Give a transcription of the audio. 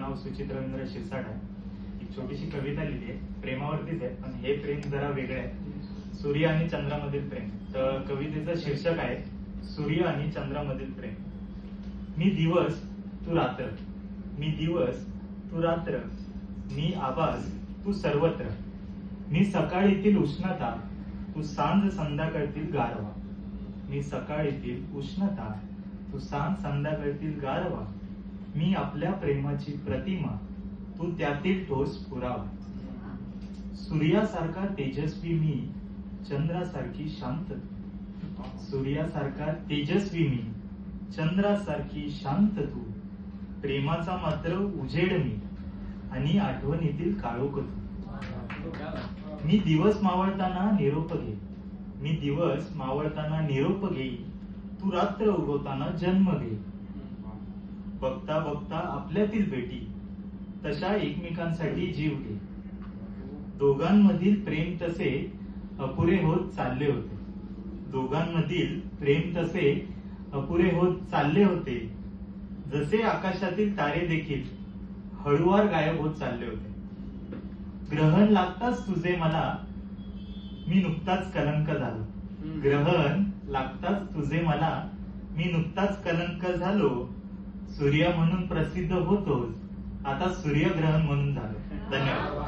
नाव सुचित रवींद्र शिरसाट आहे. एक छोटीशी कविता लिहिली आहे, प्रेमावरतीच आहे, पण हे प्रेम जरा वेगळं आहे. सूर्य आणि चंद्रामधील प्रेम. तर कवितेचं शीर्षक आहे सूर्य आणि चंद्रामधील प्रेम. मी दिवस तू रात्र, मी दिवस तू रात्र, मी आवाज तू सर्वत्र, मी सकाळीतील उष्णता तू सांज संध्याकाळतील गारवा, मी सकाळीतील उष्णता तू सांज संध्याकाळतील गारवा, मी आपल्या प्रेमाची प्रतिमा तू त्यातील ठोस पुरावा. सूर्यासारखा तेजस्वी मी, चंद्रासारखी शांत तू, सूर्यासारखा तेजस्वी मी, चंद्रासारखी शांत तू, प्रेमाचा मात्र उजेड मी आणि आठवणीतील काळोख तू. मी दिवस मावळताना निरोप घे, मी दिवस मावळताना निरोप घेई, तू रात्र उगवताना जन्म घे. बघता बघता आपल्यातील भेटी तशा एकमेकांसाठी जीव घे. दोघांमधील प्रेम तसे अपुरे होत चालले होते, दोघांमधील प्रेम तसे अपुरे होत चालले होते, जसे आकाशातील तारे देखील हळुवार गायब होत चालले होते. ग्रहण लागताच तुझे मला मी नुकताच कलंक झालो, ग्रहण लागताच तुझे मला मी नुकताच कलंक झालो. सूर्य म्हणून प्रसिद्ध होतोच, आता सूर्यग्रहण म्हणून झालो. धन्यवाद.